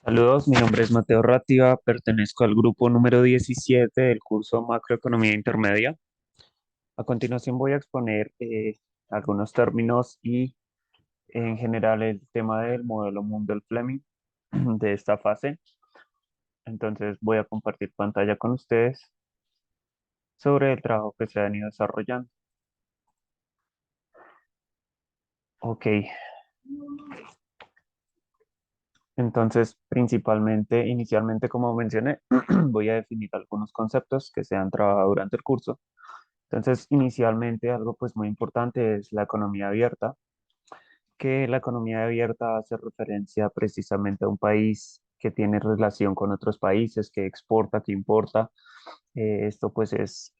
Saludos, mi nombre es Mateo Rativa, pertenezco al grupo número 17 del curso Macroeconomía Intermedia. A continuación voy a exponer algunos términos y en general el tema del modelo Mundell-Fleming de esta fase. Entonces voy a compartir pantalla con ustedes sobre el trabajo que se ha venido desarrollando. Ok, entonces principalmente, inicialmente como mencioné, voy a definir algunos conceptos que se han trabajado durante el curso. Entonces, inicialmente algo pues muy importante es la economía abierta, que la economía abierta hace referencia precisamente a un país que tiene relación con otros países, que exporta, que importa. Esto pues es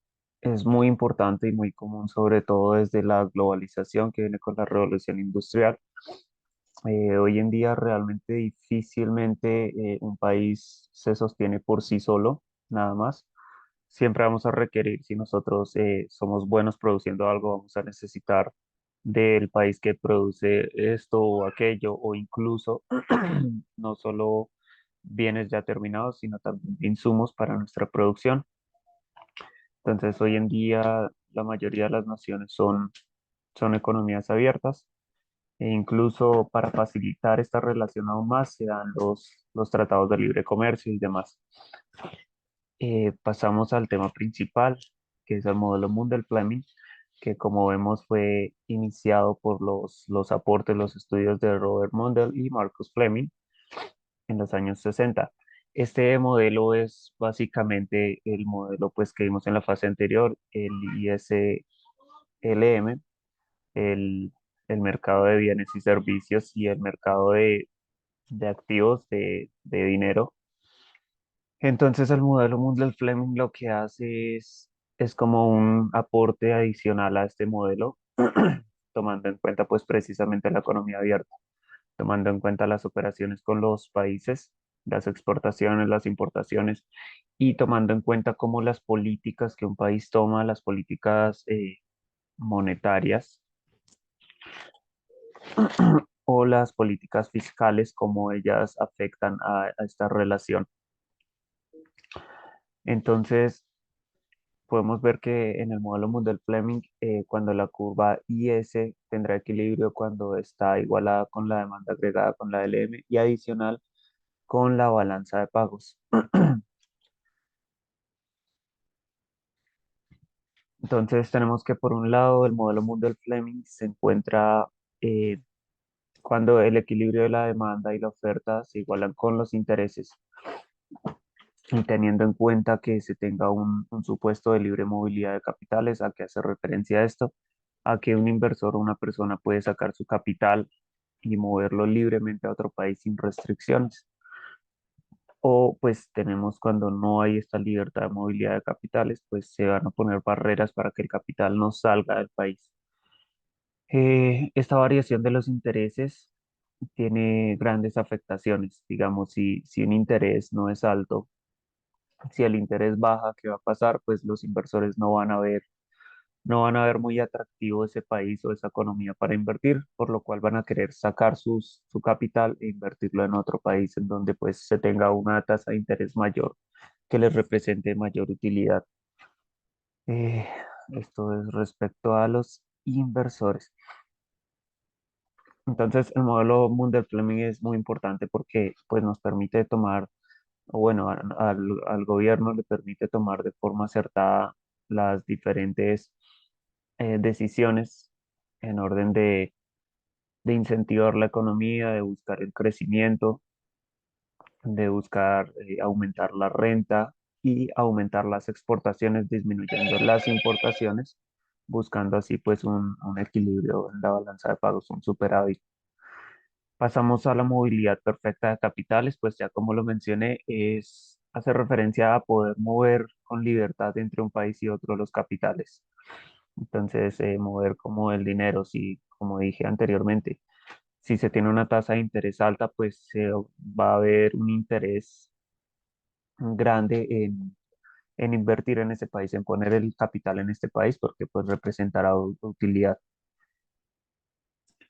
muy importante y muy común, sobre todo desde la globalización que viene con la revolución industrial. Hoy en día realmente difícilmente un país se sostiene por sí solo, nada más. Siempre vamos a requerir, si nosotros somos buenos produciendo algo, vamos a necesitar del país que produce esto o aquello, o incluso no solo bienes ya terminados, sino también insumos para nuestra producción. Entonces, hoy en día la mayoría de las naciones son economías abiertas e incluso para facilitar esta relación aún más se dan los tratados de libre comercio y demás. Pasamos al tema principal, que es el modelo Mundell-Fleming, que como vemos fue iniciado por los aportes, los estudios de Robert Mundell y Marcus Fleming en los años 60. Este modelo es básicamente el modelo pues, que vimos en la fase anterior, el ISLM, el, el mercado de bienes y servicios y el mercado de activos de dinero. Entonces el modelo Mundell Fleming lo que hace es como un aporte adicional a este modelo, tomando en cuenta pues precisamente la economía abierta, tomando en cuenta las operaciones con los países, las exportaciones, las importaciones y tomando en cuenta cómo las políticas que un país toma, las políticas monetarias o las políticas fiscales, cómo ellas afectan a esta relación. Entonces, podemos ver que en el modelo Mundell Fleming, cuando la curva IS tendrá equilibrio cuando está igualada con la demanda agregada con la LM y adicional con la balanza de pagos. Entonces tenemos que por un lado el modelo Mundell Fleming se encuentra eh, cuando el equilibrio de la demanda y la oferta se igualan con los intereses y teniendo en cuenta que se tenga un supuesto de libre movilidad de capitales. ¿A qué hace referencia esto? A que un inversor o una persona puede sacar su capital y moverlo libremente a otro país sin restricciones. O pues tenemos cuando no hay esta libertad de movilidad de capitales, pues se van a poner barreras para que el capital no salga del país. Esta variación de los intereses tiene grandes afectaciones. Digamos, si un interés no es alto, si el interés baja, ¿qué va a pasar? Pues los inversores no van a ver muy atractivo ese país o esa economía para invertir, por lo cual van a querer sacar su capital e invertirlo en otro país en donde pues se tenga una tasa de interés mayor que les represente mayor utilidad. Eh, Esto es respecto a los inversores. Entonces, el modelo Mundell Fleming es muy importante porque pues, nos permite tomar, o bueno, al gobierno le permite tomar de forma acertada las diferentes decisiones en orden de incentivar la economía, de buscar el crecimiento, de buscar aumentar la renta y aumentar las exportaciones, disminuyendo las importaciones, buscando así pues un equilibrio en la balanza de pagos, un superávit. Pasamos a la movilidad perfecta de capitales, pues ya como lo mencioné, hace referencia a poder mover con libertad entre un país y otro los capitales. Entonces, mover como el dinero, si, como dije anteriormente, si se tiene una tasa de interés alta, pues va a haber un interés grande en invertir en ese país, en poner el capital en este país, porque pues representará utilidad.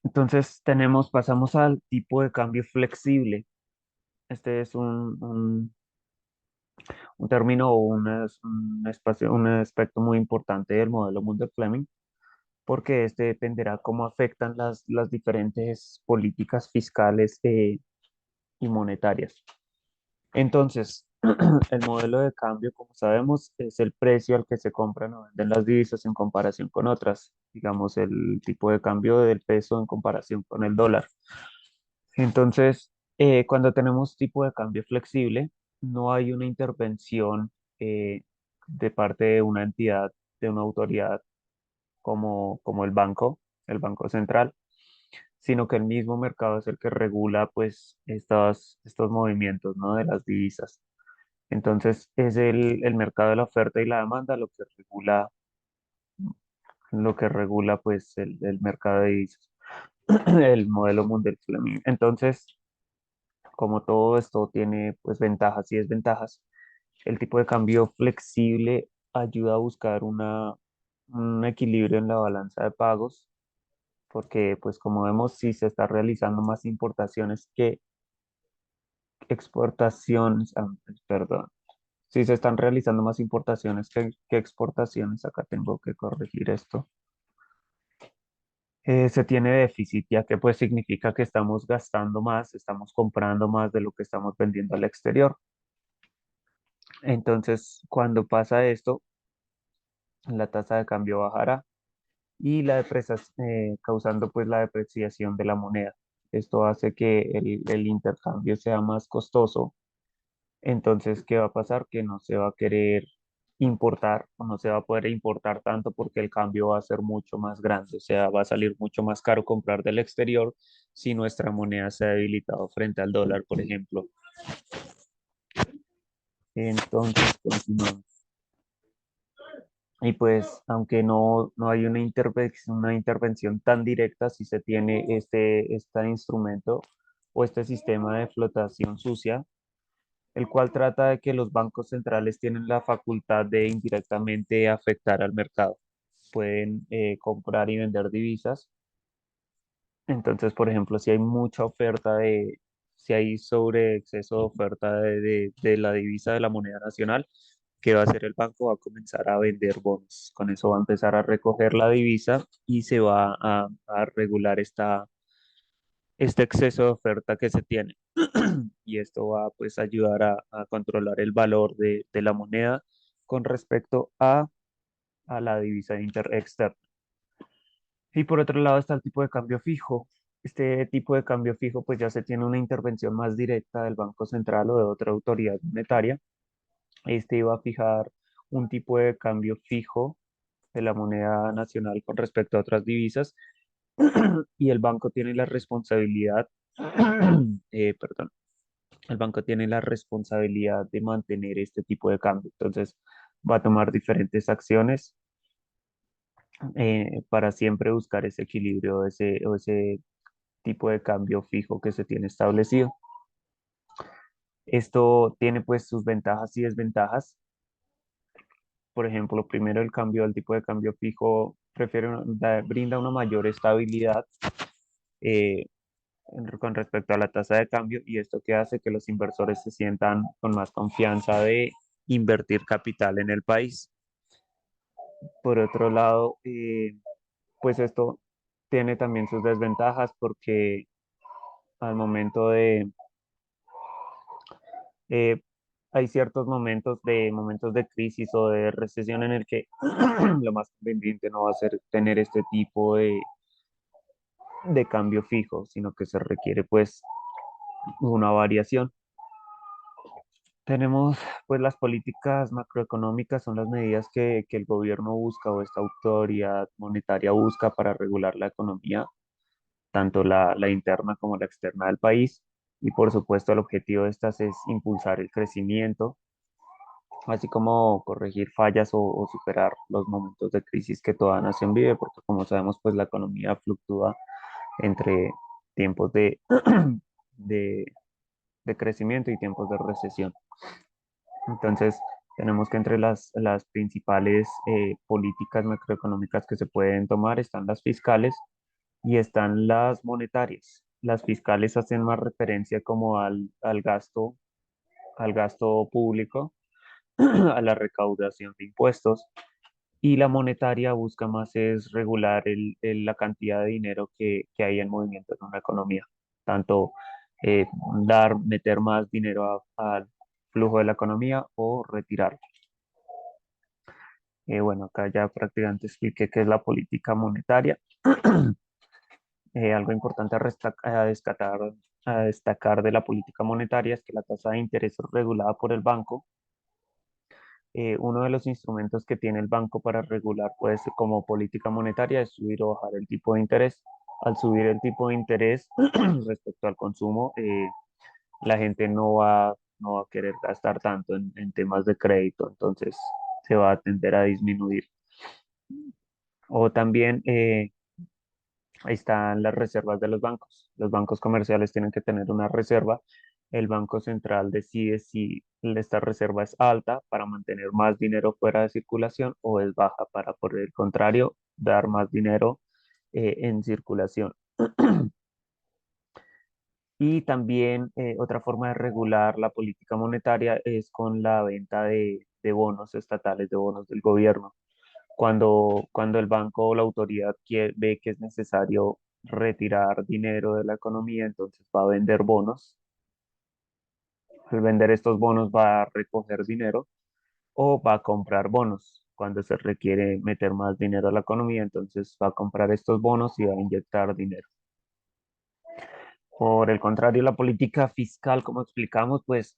Entonces pasamos al tipo de cambio flexible. Este es un término o un espacio, un aspecto muy importante del modelo Mundell-Fleming, porque este dependerá cómo afectan las diferentes políticas fiscales y monetarias. Entonces, el modelo de cambio, como sabemos, es el precio al que se compran o venden las divisas en comparación con otras. Digamos, el tipo de cambio del peso en comparación con el dólar. Entonces, cuando tenemos tipo de cambio flexible, no hay una intervención eh, de parte de una entidad, de una autoridad como el Banco Central, sino que el mismo mercado es el que regula pues estos movimientos, ¿no? De las divisas. Entonces, es el mercado de la oferta y la demanda lo que regula pues el mercado de divisas, el modelo Mundell Fleming. Entonces, como todo esto tiene pues ventajas y desventajas, el tipo de cambio flexible ayuda a buscar un equilibrio en la balanza de pagos, porque pues como vemos, si se está realizando más importaciones que exportaciones, perdón, si se están realizando más importaciones que exportaciones, acá tengo que corregir esto. Se tiene déficit, ya que pues significa que estamos gastando más, estamos comprando más de lo que estamos vendiendo al exterior. Entonces, cuando pasa esto, la tasa de cambio bajará y causando pues la depreciación de la moneda. Esto hace que el intercambio sea más costoso. Entonces, ¿qué va a pasar? Que no se va a querer importar o no se va a poder importar tanto porque el cambio va a ser mucho más grande. O sea, va a salir mucho más caro comprar del exterior si nuestra moneda se ha debilitado frente al dólar, por ejemplo. Entonces, continuamos. Y pues, aunque no hay una intervención tan directa, si se tiene este instrumento o este sistema de flotación sucia, el cual trata de que los bancos centrales tienen la facultad de indirectamente afectar al mercado. Pueden comprar y vender divisas. Entonces, por ejemplo, si hay sobre exceso de oferta de la divisa de la moneda nacional, ¿qué va a hacer el banco? Va a comenzar a vender bonos. Con eso va a empezar a recoger la divisa y se va a regular este exceso de oferta que se tiene. Y esto va pues a ayudar a controlar el valor de la moneda con respecto a la divisa externa. Y por otro lado está el tipo de cambio fijo. Este tipo de cambio fijo pues ya se tiene una intervención más directa del Banco Central o de otra autoridad monetaria. Este iba a fijar un tipo de cambio fijo de la moneda nacional con respecto a otras divisas y el banco tiene la responsabilidad, perdón, el banco tiene la responsabilidad de mantener este tipo de cambio. Entonces, va a tomar diferentes acciones para siempre buscar ese equilibrio o ese tipo de cambio fijo que se tiene establecido. Esto tiene pues sus ventajas y desventajas. Por ejemplo, primero el cambio del tipo de cambio fijo brinda una mayor estabilidad eh, con respecto a la tasa de cambio y esto que hace que los inversores se sientan con más confianza de invertir capital en el país. Por otro lado, pues esto tiene también sus desventajas porque al momento eh, hay ciertos momentos de crisis o de recesión en el que lo más conveniente no va a ser tener este tipo de cambio fijo, sino que se requiere pues una variación. Tenemos, pues las políticas macroeconómicas son las medidas que el gobierno busca o esta autoridad monetaria busca para regular la economía, tanto la interna como la externa del país. Y por supuesto, el objetivo de estas es impulsar el crecimiento, así como corregir fallas o superar los momentos de crisis que toda nación vive, porque como sabemos, pues la economía fluctúa entre tiempos de, de crecimiento y tiempos de recesión. Entonces, tenemos que entre las principales políticas macroeconómicas que se pueden tomar están las fiscales y están las monetarias. las fiscales hacen más referencia como al gasto público, a la recaudación de impuestos, y la monetaria busca más es regular la cantidad de dinero que hay en movimiento en una economía, tanto eh, meter más dinero al flujo de la economía o retirarlo. Bueno, acá ya prácticamente expliqué qué es la política monetaria. Algo importante a destacar de la política monetaria es que la tasa de interés es regulada por el banco. Uno de los instrumentos que tiene el banco para regular, pues, como política monetaria es subir o bajar el tipo de interés. Al subir el tipo de interés respecto al consumo, la gente no va a querer gastar tanto en temas de crédito, entonces se va a tender a disminuir. O también ahí están las reservas de los bancos. Los bancos comerciales tienen que tener una reserva. El Banco Central decide si esta reserva es alta para mantener más dinero fuera de circulación o es baja para, por el contrario, dar más dinero en circulación. Y también otra forma de regular la política monetaria es con la venta de bonos estatales, de bonos del gobierno. Cuando el banco o la autoridad ve que es necesario retirar dinero de la economía, entonces va a vender bonos. Al vender estos bonos va a recoger dinero o va a comprar bonos. Cuando se requiere meter más dinero a la economía, entonces va a comprar estos bonos y va a inyectar dinero. Por el contrario, la política fiscal, como explicamos, pues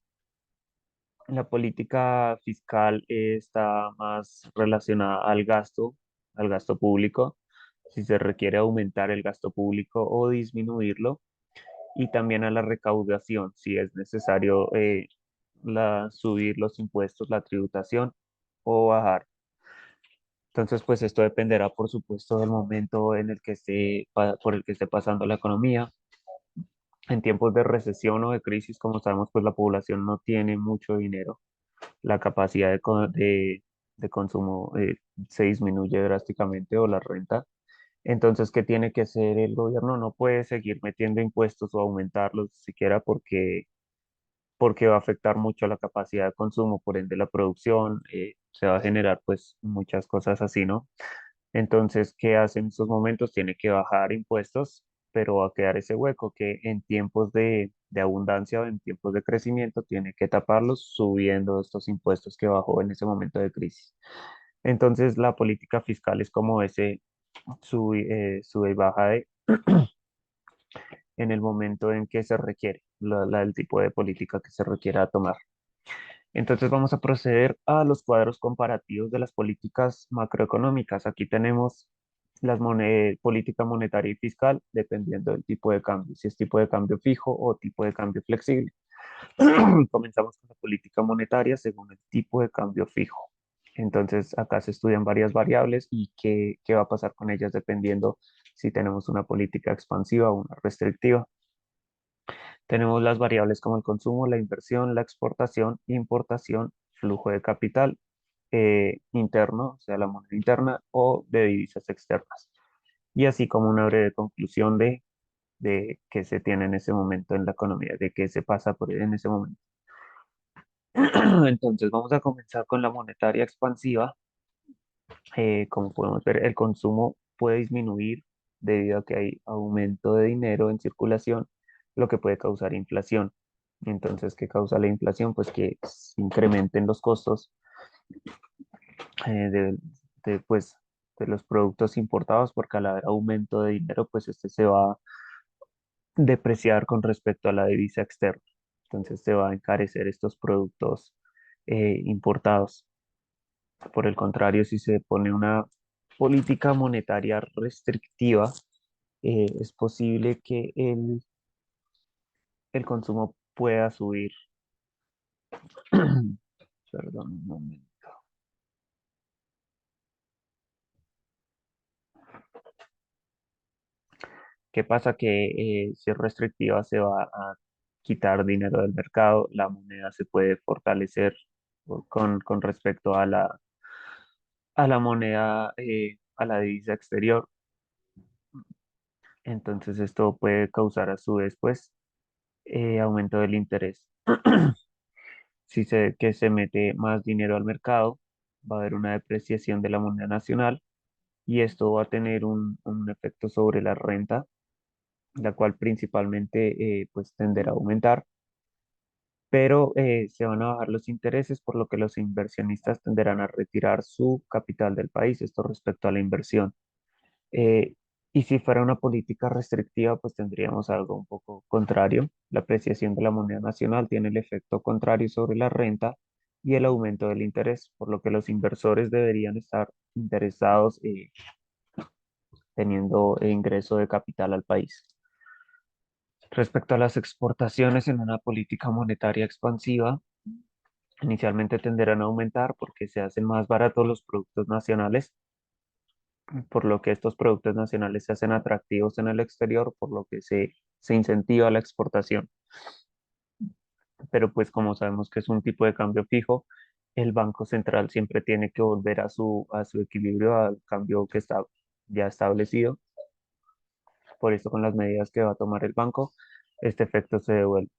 la política fiscal está más relacionada al gasto público, si se requiere aumentar el gasto público o disminuirlo, y también a la recaudación, si es necesario subir los impuestos, la tributación o bajar. Entonces, pues esto dependerá, por supuesto, del momento en el que por el que esté pasando la economía. En tiempos de recesión o de crisis, como sabemos, pues la población no tiene mucho dinero, la capacidad de consumo se disminuye drásticamente o la renta. Entonces, ¿qué tiene que hacer el gobierno? No puede seguir metiendo impuestos o aumentarlos siquiera porque va a afectar mucho la capacidad de consumo, por ende la producción, se va a generar pues muchas cosas así, ¿no? Entonces, ¿qué hace en estos momentos? Tiene que bajar impuestos, pero va a quedar ese hueco que en tiempos de abundancia o en tiempos de crecimiento tiene que taparlos subiendo estos impuestos que bajó en ese momento de crisis. Entonces, la política fiscal es como ese sube y baja en el momento en que se requiere, el tipo de política que se requiera tomar. Entonces vamos a proceder a los cuadros comparativos de las políticas macroeconómicas. Aquí tenemos política monetaria y fiscal dependiendo del tipo de cambio, si es tipo de cambio fijo o tipo de cambio flexible. Comenzamos con la política monetaria según el tipo de cambio fijo. Entonces acá se estudian varias variables y qué va a pasar con ellas dependiendo si tenemos una política expansiva o una restrictiva. Tenemos las variables como el consumo, la inversión, la exportación, importación, flujo de capital interno, o sea, la moneda interna, o de divisas externas. Y así como una breve conclusión de qué se tiene en ese momento en la economía, de qué se pasa en ese momento. Entonces vamos a comenzar con la monetaria expansiva. Como podemos ver, el consumo puede disminuir debido a que hay aumento de dinero en circulación, lo que puede causar inflación. Entonces, ¿qué causa la inflación? Pues que se incrementen los costos eh, de, pues, de los productos importados, porque al haber aumento de dinero, pues este se va a depreciar con respecto a la divisa externa. Entonces, se va a encarecer estos productos importados. Por el contrario, si se pone una política monetaria restrictiva, es posible que el consumo pueda subir. Perdón, un momento. ¿Qué pasa? Que si es restrictiva se va a quitar dinero del mercado, la moneda se puede fortalecer con respecto a la moneda, a la divisa exterior. Entonces esto puede causar a su vez pues aumento del interés. Si se, que se mete más dinero al mercado, va a haber una depreciación de la moneda nacional y esto va a tener un efecto sobre la renta, la cual principalmente pues tenderá a aumentar, pero se van a bajar los intereses, por lo que los inversionistas tenderán a retirar su capital del país, esto respecto a la inversión. Eh, y si fuera una política restrictiva, pues tendríamos algo un poco contrario. La apreciación de la moneda nacional tiene el efecto contrario sobre la renta y el aumento del interés, por lo que los inversores deberían estar interesados teniendo ingreso de capital al país. Respecto a las exportaciones en una política monetaria expansiva, inicialmente tenderán a aumentar porque se hacen más baratos los productos nacionales, por lo que estos productos nacionales se hacen atractivos en el exterior, por lo que se incentiva la exportación. Pero pues como sabemos que es un tipo de cambio fijo, el Banco Central siempre tiene que volver a su equilibrio, al cambio que está ya establecido. Por eso con las medidas que va a tomar el banco, este efecto se devuelve.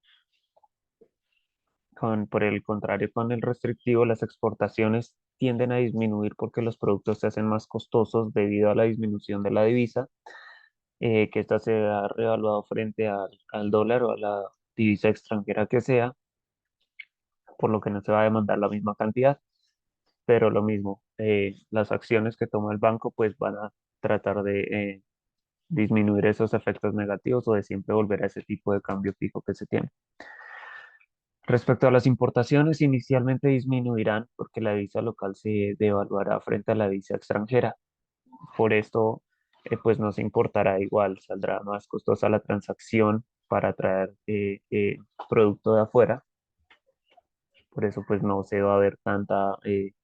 Por el contrario, con el restrictivo, las exportaciones tienden a disminuir porque los productos se hacen más costosos debido a la disminución de la divisa, que ésta se ha revaluado frente al dólar o a la divisa extranjera que sea, por lo que no se va a demandar la misma cantidad, pero lo mismo, las acciones que toma el banco pues van a tratar de disminuir esos efectos negativos o de siempre volver a ese tipo de cambio fijo que se tiene. Respecto a las importaciones, inicialmente disminuirán porque la divisa local se devaluará frente a la divisa extranjera. Por esto, pues no se importará igual, saldrá más costosa la transacción para traer producto de afuera. Por eso, pues no se va a ver tanta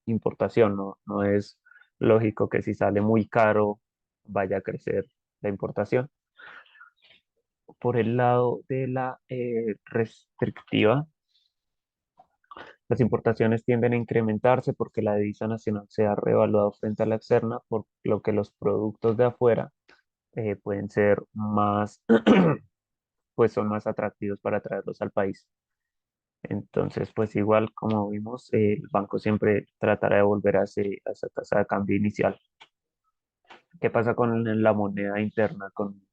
importación, ¿no? No es lógico que si sale muy caro vaya a crecer la importación. Por el lado de la restrictiva, las importaciones tienden a incrementarse porque la divisa nacional se ha revaluado frente a la externa, por lo que los productos de afuera pueden ser más, pues son más atractivos para traerlos al país. Entonces, pues igual como vimos, el banco siempre tratará de volver a esa tasa de cambio inicial. ¿Qué pasa con la moneda interna, con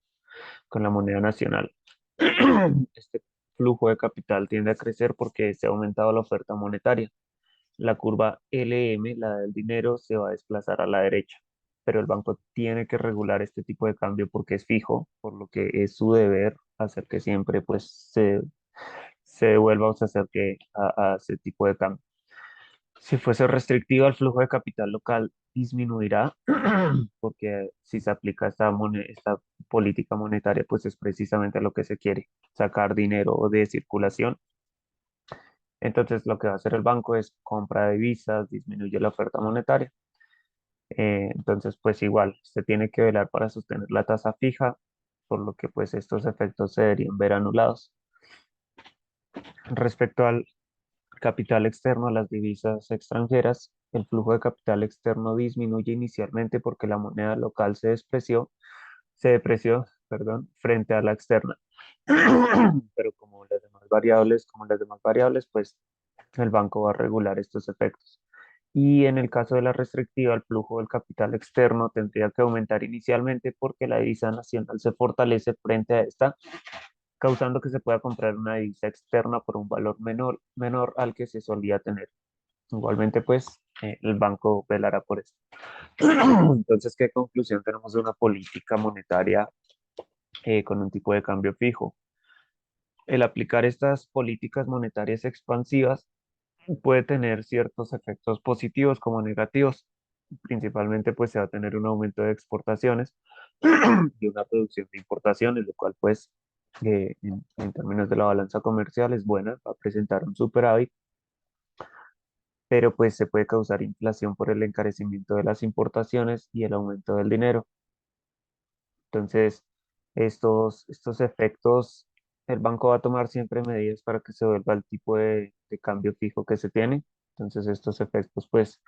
la moneda nacional? Este flujo de capital tiende a crecer porque se ha aumentado la oferta monetaria. La curva LM, la del dinero, se va a desplazar a la derecha, pero el banco tiene que regular este tipo de cambio porque es fijo, por lo que es su deber hacer que siempre pues se devuelva o se acerque a ese tipo de cambio. Si fuese restrictivo, el flujo de capital local disminuirá porque si se aplica esta política monetaria, pues es precisamente lo que se quiere, sacar dinero de circulación. Entonces, lo que va a hacer el banco es compra de divisas, disminuye la oferta monetaria. Entonces, pues igual, se tiene que velar para sostener la tasa fija, por lo que pues estos efectos se deberían ver anulados. Respecto al capital externo, a las divisas extranjeras, el flujo de capital externo disminuye inicialmente porque la moneda local se depreció, perdón, frente a la externa. Pero como las demás variables, pues el banco va a regular estos efectos. Y en el caso de la restrictiva, el flujo del capital externo tendría que aumentar inicialmente porque la divisa nacional se fortalece frente a esta, causando que se pueda comprar una divisa externa por un valor menor al que se solía tener. Igualmente, pues, el banco velará por esto. Entonces, ¿qué conclusión tenemos de una política monetaria con un tipo de cambio fijo? El aplicar estas políticas monetarias expansivas puede tener ciertos efectos positivos como negativos. Principalmente, pues, se va a tener un aumento de exportaciones y una reducción de importaciones, lo cual, pues, en términos de la balanza comercial es buena, va a presentar un superávit, pero pues se puede causar inflación por el encarecimiento de las importaciones y el aumento del dinero. Entonces, estos efectos, el banco va a tomar siempre medidas para que se vuelva el tipo de cambio fijo que se tiene. Entonces, estos efectos, pues,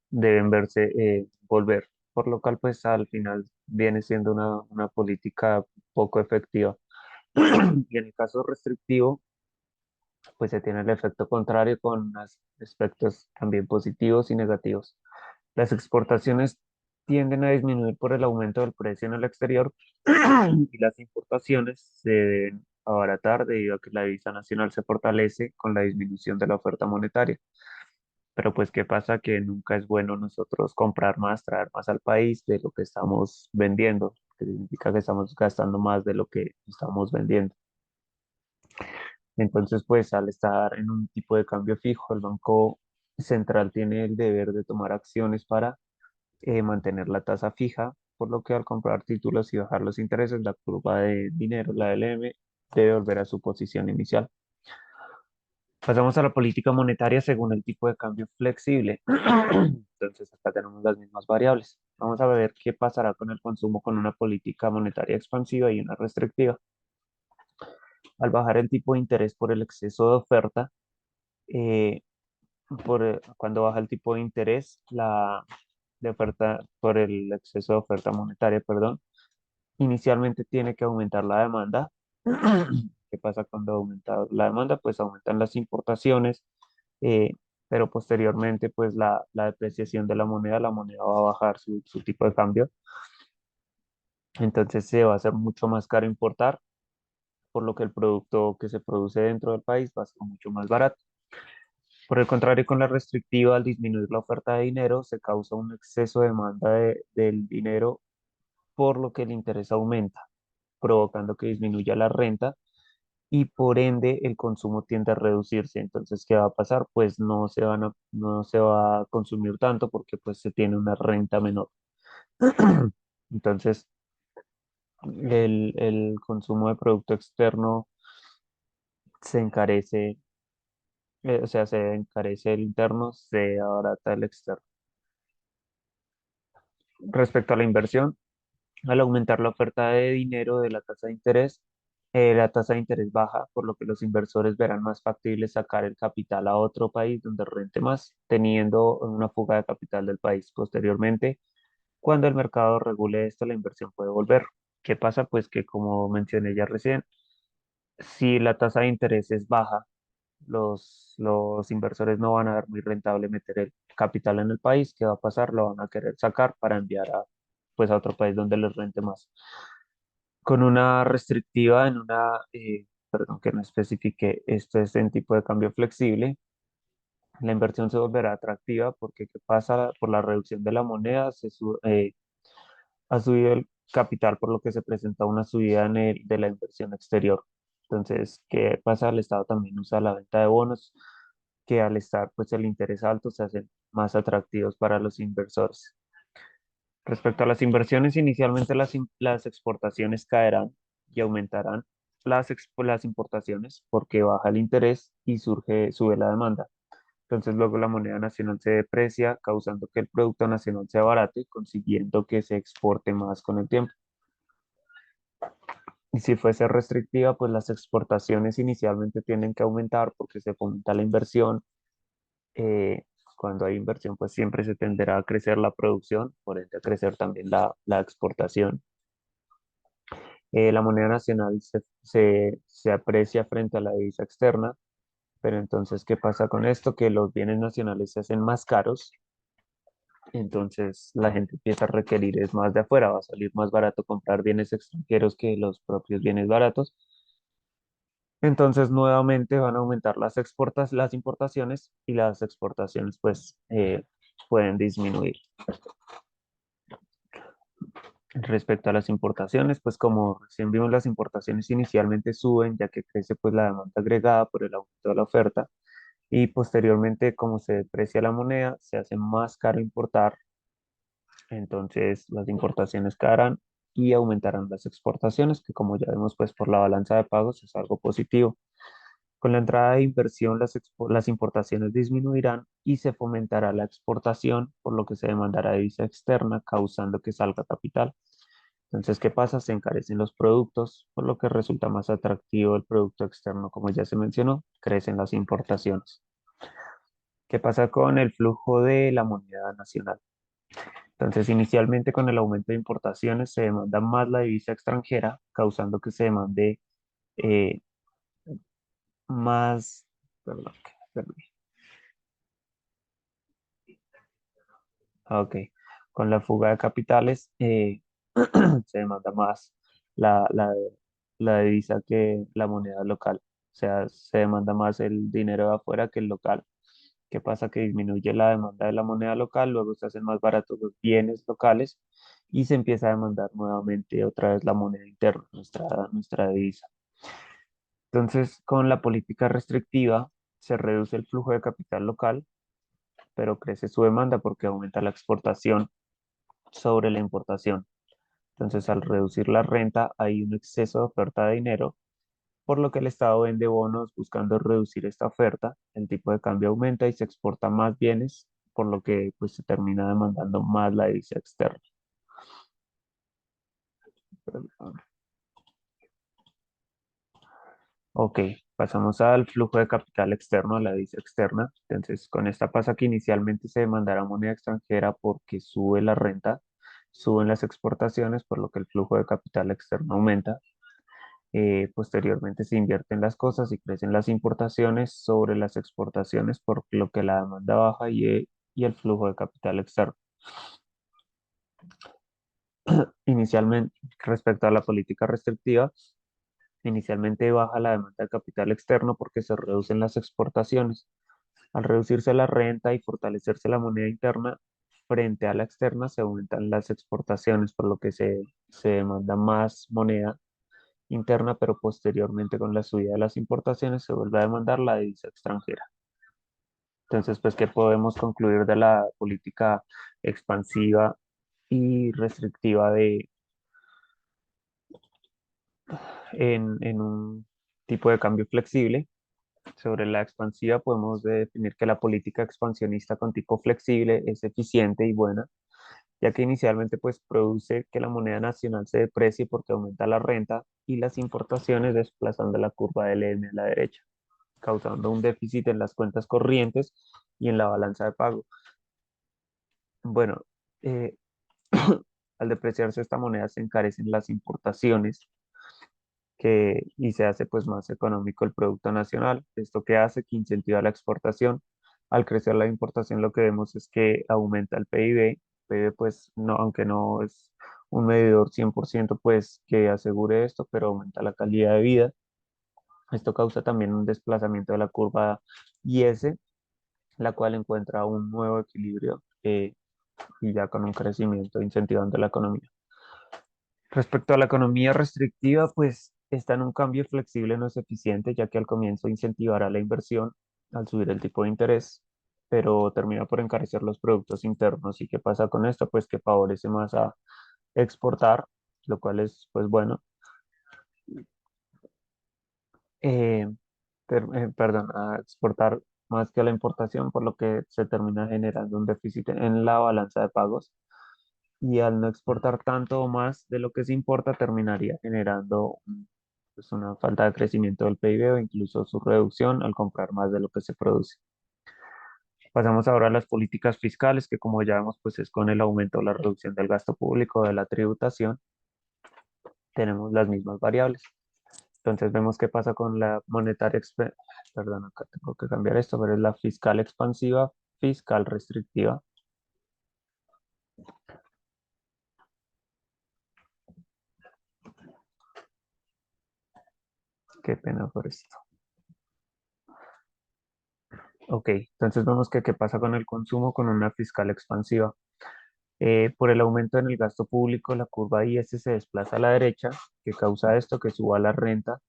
deben verse, volver. por lo cual pues al final viene siendo una política poco efectiva. Y en el caso restrictivo, pues se tiene el efecto contrario con aspectos también positivos y negativos. Las exportaciones tienden a disminuir por el aumento del precio en el exterior y las importaciones se deben abaratar debido a que la divisa nacional se fortalece con la disminución de la oferta monetaria. Pero pues, ¿qué pasa? Que nunca es bueno nosotros comprar más, traer más al país de lo que estamos vendiendo, que significa que estamos gastando más de lo que estamos vendiendo. Entonces, pues al estar en un tipo de cambio fijo, el Banco Central tiene el deber de tomar acciones para mantener la tasa fija, por lo que al comprar títulos y bajar los intereses, la curva de dinero, la LM, debe volver a su posición inicial. Pasamos a la política monetaria según el tipo de cambio flexible. Entonces, acá tenemos las mismas variables. Vamos a ver qué pasará con el consumo con una política monetaria expansiva y una restrictiva. Al bajar el tipo de interés por el exceso de oferta, eh, cuando baja el tipo de interés, la de oferta por el exceso de oferta monetaria, perdón, inicialmente tiene que aumentar la demanda. ¿Qué pasa cuando aumenta la demanda? Pues aumentan las importaciones, eh, pero posteriormente, pues la depreciación de la moneda va a bajar su tipo de cambio, entonces se va a hacer mucho más caro importar, por lo que el producto que se produce dentro del país va a ser mucho más barato. Por el contrario, con la restrictiva, al disminuir la oferta de dinero, se causa un exceso de demanda del dinero, por lo que el interés aumenta, provocando que disminuya la renta y por ende el consumo tiende a reducirse. Entonces, ¿qué va a pasar? Pues no se va a consumir tanto porque pues se tiene una renta menor. Entonces, el consumo de producto externo se encarece, o sea, se encarece el interno, se abarata el externo. Respecto a la inversión, al aumentar la oferta de dinero de la tasa de interés, la tasa de interés baja, por lo que los inversores verán más factible sacar el capital a otro país donde rente más, teniendo una fuga de capital del país. Posteriormente, cuando el mercado regule esto, la inversión puede volver. ¿Qué pasa? Pues que como mencioné ya recién, si la tasa de interés es baja, los inversores no van a ver muy rentable meter el capital en el país. ¿Qué va a pasar? Lo van a querer sacar para enviar pues, a otro país donde les rente más. Con una restrictiva perdón, que no especifique, esto es en tipo de cambio flexible, la inversión se volverá atractiva porque ¿qué pasa? Por la reducción de la moneda ha subido el capital, por lo que se presenta una subida de la inversión exterior. Entonces, ¿qué pasa? El Estado también usa la venta de bonos, que al estar pues el interés alto se hacen más atractivos para los inversores. Respecto a las inversiones, inicialmente las exportaciones caerán y aumentarán las importaciones porque baja el interés y sube la demanda. Entonces luego la moneda nacional se deprecia, causando que el producto nacional se abarate, consiguiendo que se exporte más con el tiempo. Y si fuese restrictiva, pues las exportaciones inicialmente tienen que aumentar porque se fomenta la inversión. eh, Cuando hay inversión, pues siempre se tenderá a crecer la producción, por ende a crecer también la exportación. La moneda nacional se aprecia frente a la divisa externa, pero entonces, ¿qué pasa con esto? Que los bienes nacionales se hacen más caros, entonces la gente empieza a requerir es más de afuera, va a salir más barato comprar bienes extranjeros que los propios bienes baratos. Entonces, nuevamente van a aumentar las importaciones y las exportaciones, pues, pueden disminuir. Respecto a las importaciones, pues como recién vimos, las importaciones inicialmente suben, ya que crece pues la demanda agregada por el aumento de la oferta y posteriormente, como se deprecia la moneda, se hace más caro importar, entonces las importaciones caerán y aumentarán las exportaciones, que como ya vemos pues por la balanza de pagos es algo positivo. Con la entrada de inversión, las importaciones disminuirán y se fomentará la exportación, por lo que se demandará divisa externa, causando que salga capital. Entonces, ¿qué pasa? Se encarecen los productos, por lo que resulta más atractivo el producto externo, como ya se mencionó, crecen las importaciones. ¿Qué pasa con el flujo de la moneda nacional? Entonces, inicialmente con el aumento de importaciones se demanda más la divisa extranjera, causando que se demande eh, más, perdón, perdón. Ok, con la fuga de capitales se demanda más la, la, la divisa que la moneda local. O sea, se demanda más el dinero de afuera que el local. ¿Qué pasa? Que disminuye la demanda de la moneda local, luego se hacen más baratos los bienes locales y se empieza a demandar nuevamente otra vez la moneda interna, nuestra divisa. Entonces, con la política restrictiva se reduce el flujo de capital local, pero crece su demanda porque aumenta la exportación sobre la importación. Entonces, al reducir la renta, hay un exceso de oferta de dinero, por lo que el Estado vende bonos buscando reducir esta oferta, el tipo de cambio aumenta y se exporta más bienes, por lo que pues, se termina demandando más la divisa externa. Ok, pasamos al flujo de capital externo, a la divisa externa. Entonces, con esta pasa que inicialmente se demandará moneda extranjera porque sube la renta, suben las exportaciones, por lo que el flujo de capital externo aumenta. Posteriormente se invierten las cosas y crecen las importaciones sobre las exportaciones, por lo que la demanda baja y el flujo de capital externo. Inicialmente, respecto a la política restrictiva, inicialmente baja la demanda de capital externo porque se reducen las exportaciones. Al reducirse la renta y fortalecerse la moneda interna frente a la externa, se aumentan las exportaciones, por lo que se demanda más moneda interna, pero posteriormente con la subida de las importaciones se vuelve a demandar la divisa extranjera. Entonces, pues, ¿qué podemos concluir de la política expansiva y restrictiva en un tipo de cambio flexible? Sobre la expansiva podemos definir que la política expansionista con tipo flexible es eficiente y buena, ya que inicialmente pues produce que la moneda nacional se deprecie porque aumenta la renta y las importaciones desplazando la curva del N a la derecha, causando un déficit en las cuentas corrientes y en la balanza de pago. Bueno, eh, al depreciarse esta moneda se encarecen las importaciones y se hace pues más económico el producto nacional. Esto que hace que incentiva la exportación. Al crecer la importación lo que vemos es que aumenta el PIB. PIB pues no, aunque no es un medidor 100% pues que asegure esto, pero aumenta la calidad de vida. Esto causa también un desplazamiento de la curva IS, la cual encuentra un nuevo equilibrio y ya con un crecimiento incentivando la economía. Respecto a la economía restrictiva, pues está en un cambio flexible, no es eficiente, ya que al comienzo incentivará la inversión al subir el tipo de interés, pero termina por encarecer los productos internos. ¿Y qué pasa con esto? Pues que favorece más a exportar, lo cual es pues bueno, eh, perdón, a exportar más que a la importación, por lo que se termina generando un déficit en la balanza de pagos. Y al no exportar tanto o más de lo que se importa, terminaría generando pues, una falta de crecimiento del PIB o incluso su reducción al comprar más de lo que se produce. Pasamos ahora a las políticas fiscales, que como ya vemos, pues es con el aumento o la reducción del gasto público, de la tributación, tenemos las mismas variables. Entonces vemos qué pasa con la monetaria, perdón, acá tengo que cambiar esto, pero es la fiscal expansiva, fiscal restrictiva. Qué pena por esto. Ok, entonces vemos que qué pasa con el consumo con una fiscal expansiva. Por el aumento en el gasto público, la curva IS se desplaza a la derecha, que causa esto, que suba la renta.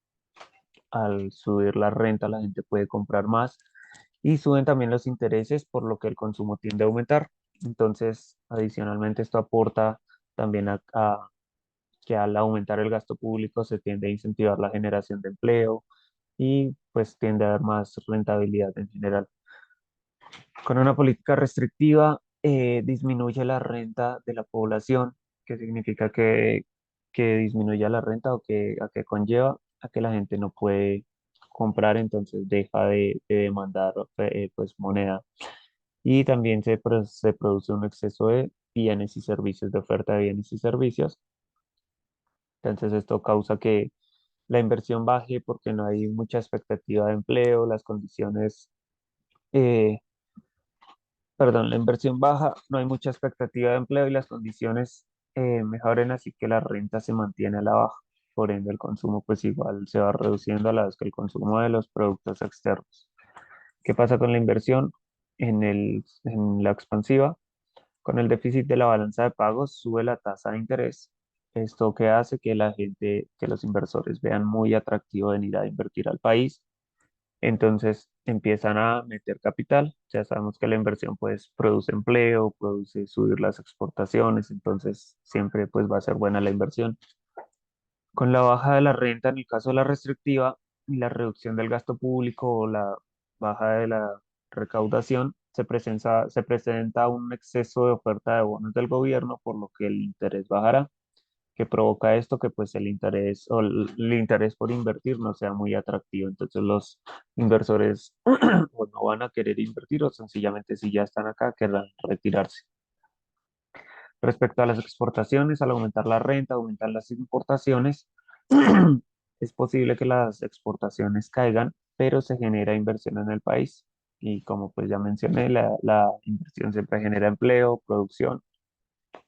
Al subir la renta, la gente puede comprar más y suben también los intereses, por lo que el consumo tiende a aumentar. Entonces, adicionalmente, esto aporta también a que al aumentar el gasto público se tiende a incentivar la generación de empleo y pues tiende a haber más rentabilidad en general. Con una política restrictiva, disminuye la renta de la población, que significa que disminuya la renta o a que conlleva a que la gente no puede comprar, entonces deja de demandar pues moneda. Y también se produce un exceso de bienes y servicios, de oferta de bienes y servicios. Entonces esto causa que la inversión baje porque no hay mucha expectativa de empleo, las condiciones, eh, perdón, la inversión baja, no hay mucha expectativa de empleo y las condiciones mejoren, así que la renta se mantiene a la baja. Por ende, el consumo pues igual se va reduciendo a la vez que el consumo de los productos externos. ¿Qué pasa con la inversión en la expansiva? Con el déficit de la balanza de pagos sube la tasa de interés. Esto que hace que la gente, que los inversores vean muy atractivo venir a invertir al país. Entonces empiezan a meter capital. Ya sabemos que la inversión pues produce empleo, produce subir las exportaciones, entonces siempre pues va a ser buena la inversión. Con la baja de la renta, en el caso de la restrictiva, y la reducción del gasto público o la baja de la recaudación, se presenta un exceso de oferta de bonos del gobierno, por lo que el interés bajará, que provoca esto que pues el interés o el interés por invertir no sea muy atractivo. Entonces los inversores o no van a querer invertir o sencillamente si ya están acá querrán retirarse. Respecto a las exportaciones, al aumentar la renta, aumentar las importaciones, es posible que las exportaciones caigan, pero se genera inversión en el país. Y como pues ya mencioné, la inversión siempre genera empleo, producción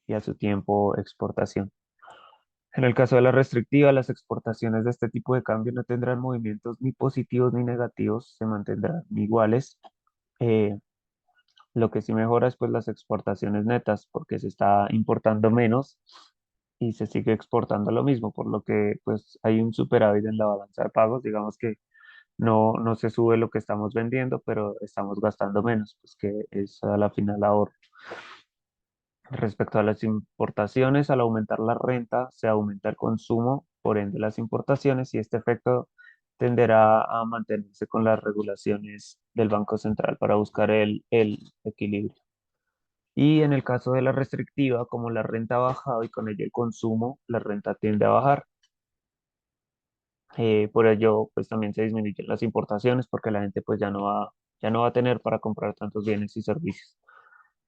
y a su tiempo exportación. En el caso de la restrictiva, las exportaciones de este tipo de cambio no tendrán movimientos ni positivos ni negativos, se mantendrán iguales. Eh, lo que sí mejora es pues las exportaciones netas, porque se está importando menos y se sigue exportando lo mismo, por lo que pues hay un superávit en la balanza de pagos, digamos que no se sube lo que estamos vendiendo, pero estamos gastando menos, pues que es a la final ahorro. Respecto a las importaciones, al aumentar la renta, se aumenta el consumo, por ende las importaciones, y este efecto tenderá a mantenerse con las regulaciones del Banco Central para buscar el equilibrio. Y en el caso de la restrictiva, como la renta ha bajado y con ello el consumo, la renta tiende a bajar. Por ello, pues también se disminuyen las importaciones porque la gente pues ya no va a tener para comprar tantos bienes y servicios.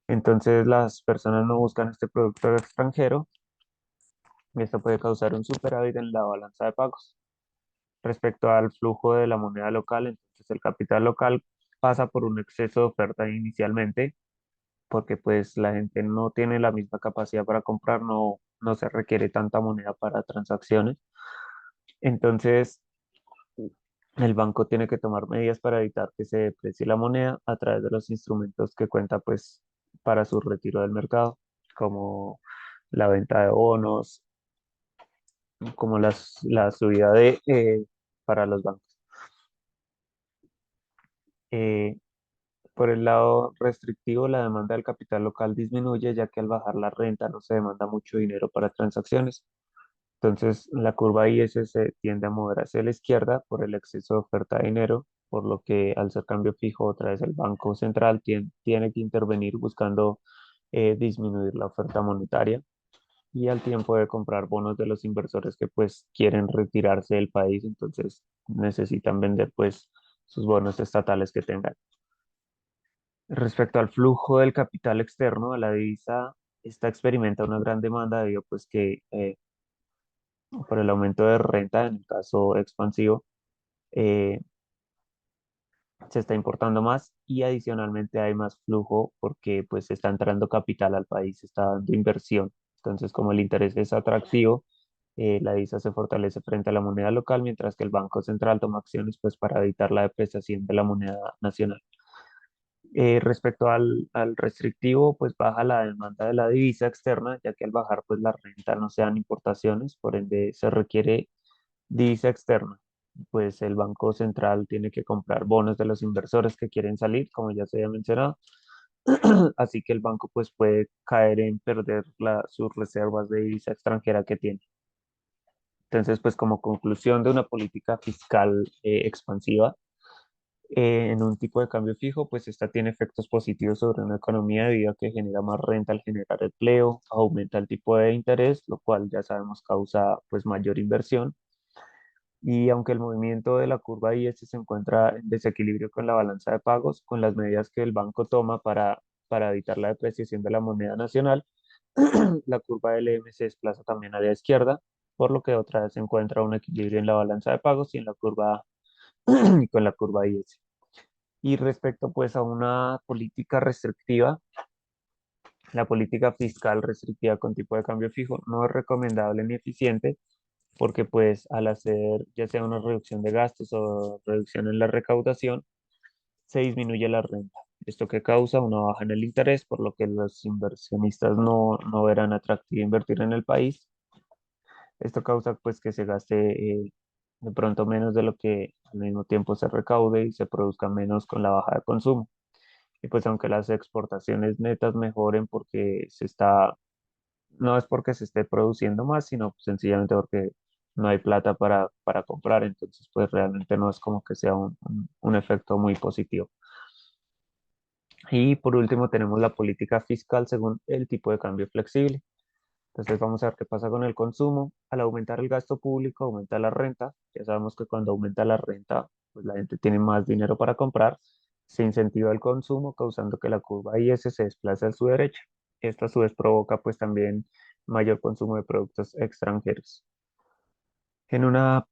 Entonces las personas no buscan este producto extranjero y esto puede causar un superávit en la balanza de pagos. Respecto al flujo de la moneda local, entonces el capital local pasa por un exceso de oferta inicialmente porque pues la gente no tiene la misma capacidad para comprar, no se requiere tanta moneda para transacciones. Entonces, el banco tiene que tomar medidas para evitar que se deprecie la moneda a través de los instrumentos que cuenta pues para su retiro del mercado, como la venta de bonos, como la subida para los bancos. Eh, por el lado restrictivo, la demanda del capital local disminuye, ya que al bajar la renta no se demanda mucho dinero para transacciones. Entonces, la curva IS se tiende a mover hacia la izquierda por el exceso de oferta de dinero, por lo que al ser cambio fijo, otra vez el Banco Central tiene que intervenir buscando disminuir la oferta monetaria y al tiempo de comprar bonos de los inversores que pues quieren retirarse del país, entonces necesitan vender pues sus bonos estatales que tengan. Respecto al flujo del capital externo, a la divisa, esta experimenta una gran demanda debido pues que por el aumento de renta en el caso expansivo, eh, se está importando más y adicionalmente hay más flujo porque pues está entrando capital al país, se está dando inversión. Entonces, como el interés es atractivo, la divisa se fortalece frente a la moneda local, mientras que el Banco Central toma acciones pues para evitar la depreciación de la moneda nacional. Respecto al restrictivo, pues baja la demanda de la divisa externa, ya que al bajar pues la renta no sean importaciones, por ende se requiere divisa externa. Pues el Banco Central tiene que comprar bonos de los inversores que quieren salir, como ya se había mencionado. Así que el banco pues puede caer en perder sus reservas de divisa extranjera que tiene. Entonces, pues como conclusión de una política fiscal expansiva, en un tipo de cambio fijo, pues esta tiene efectos positivos sobre una economía debido a que genera más renta al generar empleo, aumenta el tipo de interés, lo cual ya sabemos causa pues mayor inversión. Y aunque el movimiento de la curva IS se encuentra en desequilibrio con la balanza de pagos, con las medidas que el banco toma para evitar la depreciación de la moneda nacional, la curva del LM se desplaza también a la izquierda, por lo que otra vez se encuentra un equilibrio en la balanza de pagos y en la curva y con la curva IS. Y respecto pues a una política restrictiva, la política fiscal restrictiva con tipo de cambio fijo no es recomendable ni eficiente porque pues al hacer ya sea una reducción de gastos o reducción en la recaudación, se disminuye la renta. Esto que causa una baja en el interés, por lo que los inversionistas no verán atractivo invertir en el país. Esto causa pues que se gaste de pronto menos de lo que al mismo tiempo se recaude y se produzca menos con la baja de consumo. Y pues aunque las exportaciones netas mejoren porque no es porque se esté produciendo más, sino sencillamente porque no hay plata para comprar, entonces pues realmente no es como que sea un efecto muy positivo. Y por último tenemos la política fiscal según el tipo de cambio flexible. Entonces vamos a ver qué pasa con el consumo. Al aumentar el gasto público, aumenta la renta. Ya sabemos que cuando aumenta la renta, pues la gente tiene más dinero para comprar. Se incentiva el consumo, causando que la curva IS se desplace a su derecha. Esto a su vez provoca pues también mayor consumo de productos extranjeros. En una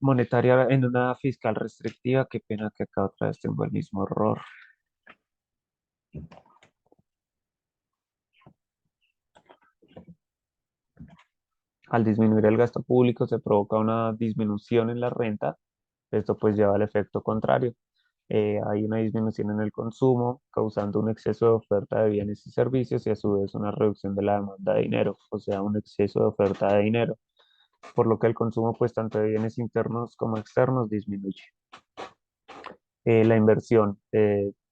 fiscal restrictiva, qué pena que acá otra vez tengo el mismo error. Al disminuir el gasto público se provoca una disminución en la renta. Esto pues lleva al efecto contrario. Hay una disminución en el consumo, causando un exceso de oferta de bienes y servicios y a su vez una reducción de la demanda de dinero, o sea, un exceso de oferta de dinero, por lo que el consumo pues tanto de bienes internos como externos disminuye. La inversión,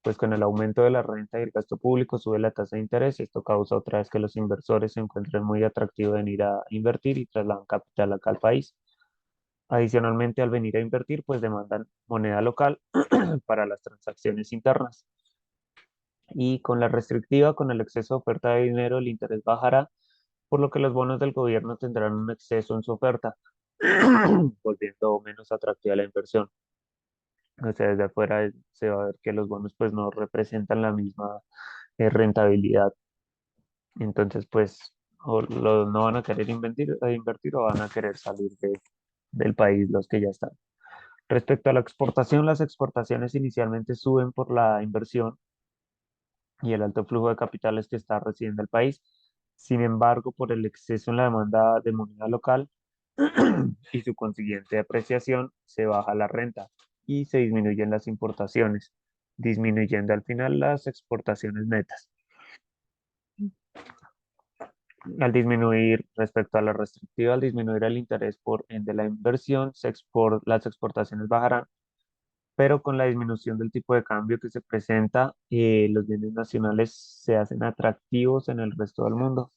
pues con el aumento de la renta y el gasto público sube la tasa de interés y esto causa otra vez que los inversores se encuentren muy atractivos en ir a invertir y trasladan capital acá al país. Adicionalmente, al venir a invertir, pues demandan moneda local para las transacciones internas. Y con la restrictiva, con el exceso de oferta de dinero, el interés bajará, por lo que los bonos del gobierno tendrán un exceso en su oferta, volviendo menos atractiva la inversión. O sea, desde afuera se va a ver que los bonos pues no representan la misma rentabilidad. Entonces, pues no van a querer invertir o van a querer salir del país los que ya están. Respecto a la exportación, las exportaciones inicialmente suben por la inversión y el alto flujo de capitales que está recibiendo el país. Sin embargo, por el exceso en la demanda de moneda local y su consiguiente apreciación, se baja la renta y se disminuyen las importaciones, disminuyendo al final las exportaciones netas. Al disminuir respecto a la restrictiva, al disminuir el interés por ende la inversión, las exportaciones bajarán, pero con la disminución del tipo de cambio que se presenta, los bienes nacionales se hacen atractivos en el resto del mundo.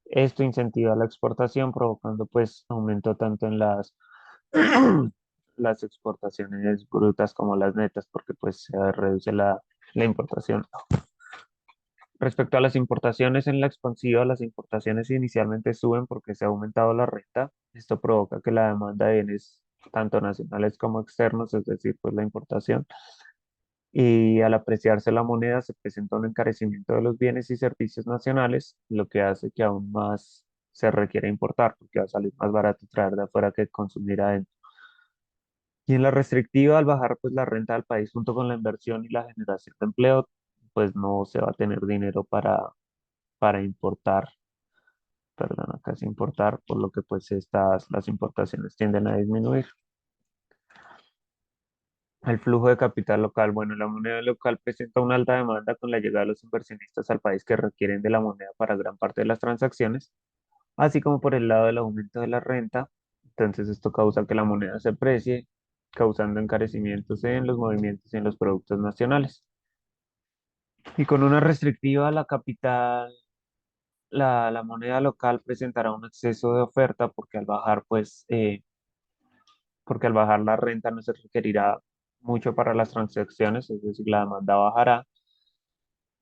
Esto incentiva la exportación, provocando pues aumento tanto en las exportaciones brutas como las netas, porque pues se reduce la importación. Respecto a las importaciones en la expansiva, las importaciones inicialmente suben porque se ha aumentado la renta. Esto provoca que la demanda de bienes tanto nacionales como externos, es decir, pues la importación, y al apreciarse la moneda se presenta un encarecimiento de los bienes y servicios nacionales, lo que hace que aún más se requiera importar, porque va a salir más barato traer de afuera que consumir adentro. Y en la restrictiva, al bajar pues la renta del país junto con la inversión y la generación de empleo, pues no se va a tener dinero para importar, perdón, acá es importar, por lo que pues las importaciones tienden a disminuir. El flujo de capital local. Bueno, la moneda local presenta una alta demanda con la llegada de los inversionistas al país que requieren de la moneda para gran parte de las transacciones, así como por el lado del aumento de la renta. Entonces esto causa que la moneda se precie, causando encarecimientos en los movimientos y en los productos nacionales. Y con una restrictiva, la moneda local presentará un exceso de oferta porque al bajar la renta no se requerirá mucho para las transacciones, es decir, la demanda bajará.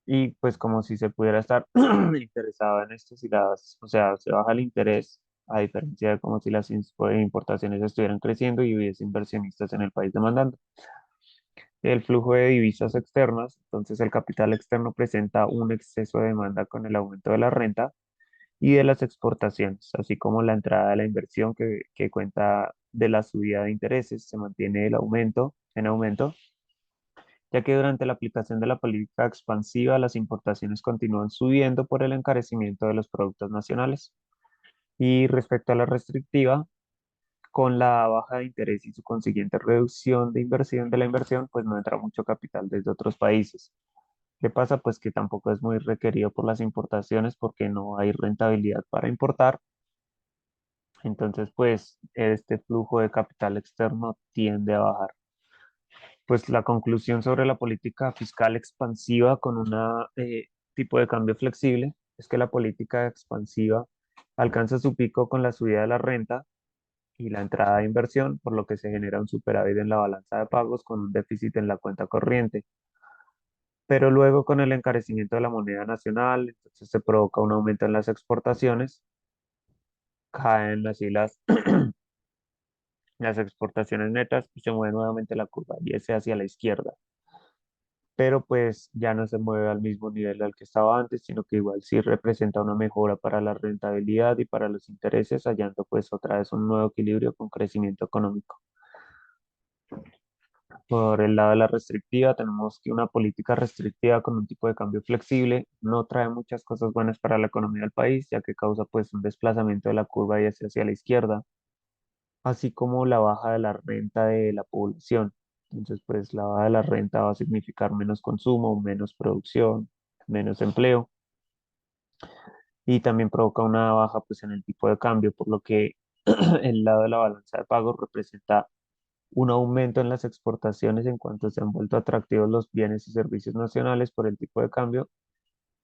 Y pues como si se pudiera estar interesado en esto, o sea, se baja el interés, a diferencia de como si las importaciones estuvieran creciendo y hubiese inversionistas en el país demandando. El flujo de divisas externas, entonces el capital externo presenta un exceso de demanda con el aumento de la renta y de las exportaciones, así como la entrada de la inversión que cuenta de la subida de intereses, se mantiene el aumento en aumento, ya que durante la aplicación de la política expansiva las importaciones continúan subiendo por el encarecimiento de los productos nacionales. Y respecto a la restrictiva, con la baja de interés y su consiguiente reducción de inversión de la inversión, pues no entra mucho capital desde otros países. ¿Qué pasa? Pues que tampoco es muy requerido por las importaciones porque no hay rentabilidad para importar. Entonces, pues este flujo de capital externo tiende a bajar. Pues la conclusión sobre la política fiscal expansiva con un tipo de cambio flexible es que la política expansiva alcanza su pico con la subida de la renta y la entrada de inversión, por lo que se genera un superávit en la balanza de pagos con un déficit en la cuenta corriente. Pero luego con el encarecimiento de la moneda nacional, entonces se provoca un aumento en las exportaciones, caen así las exportaciones netas y se mueve nuevamente la curva y ese hacia la izquierda. Pero pues ya no se mueve al mismo nivel al que estaba antes, sino que igual sí representa una mejora para la rentabilidad y para los intereses, hallando pues otra vez un nuevo equilibrio con crecimiento económico. Por el lado de la restrictiva, tenemos que una política restrictiva con un tipo de cambio flexible no trae muchas cosas buenas para la economía del país, ya que causa pues un desplazamiento de la curva y hacia la izquierda, así como la baja de la renta de la población. Entonces, pues la baja de la renta va a significar menos consumo, menos producción, menos empleo y también provoca una baja pues en el tipo de cambio, por lo que el lado de la balanza de pagos representa un aumento en las exportaciones en cuanto se han vuelto atractivos los bienes y servicios nacionales por el tipo de cambio,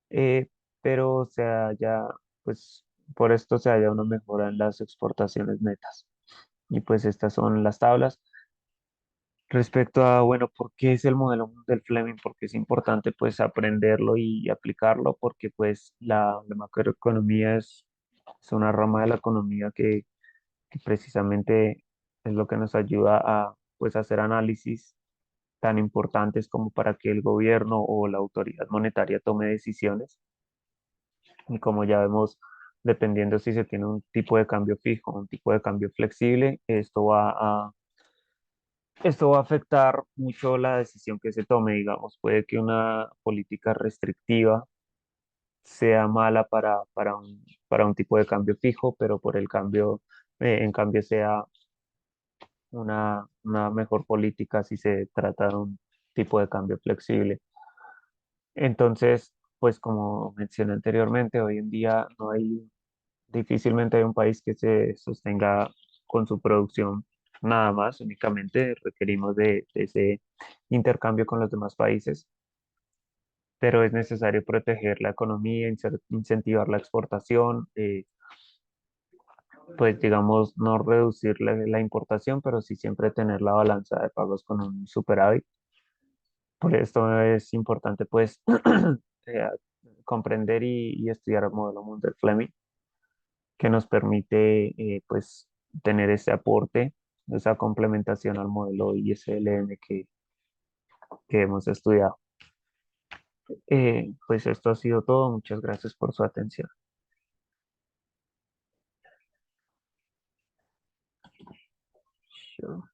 eh, pero se haya, pues por esto se haya una mejora en las exportaciones netas. Y pues estas son las tablas. Respecto a, bueno, ¿por qué es el modelo del Fleming? Porque es importante pues aprenderlo y aplicarlo, porque pues la macroeconomía es una rama de la economía que precisamente es lo que nos ayuda a pues hacer análisis tan importantes como para que el gobierno o la autoridad monetaria tome decisiones. Y como ya vemos, dependiendo si se tiene un tipo de cambio fijo o un tipo de cambio flexible, esto va a afectar mucho la decisión que se tome, digamos. Puede que una política restrictiva sea mala para un tipo de cambio fijo, pero por el cambio, en cambio sea una mejor política si se trata de un tipo de cambio flexible. Entonces, pues como mencioné anteriormente, hoy en día difícilmente hay un país que se sostenga con su producción nada más, únicamente requerimos de ese intercambio con los demás países, pero es necesario proteger la economía, incentivar la exportación, pues digamos, no reducir la importación, pero sí siempre tener la balanza de pagos con un superávit. Por esto es importante pues eh, comprender y estudiar el modelo Munter Fleming, que nos permite pues tener ese aporte, esa complementación al modelo ISLM que hemos estudiado. Pues esto ha sido todo. Muchas gracias por su atención. Sure.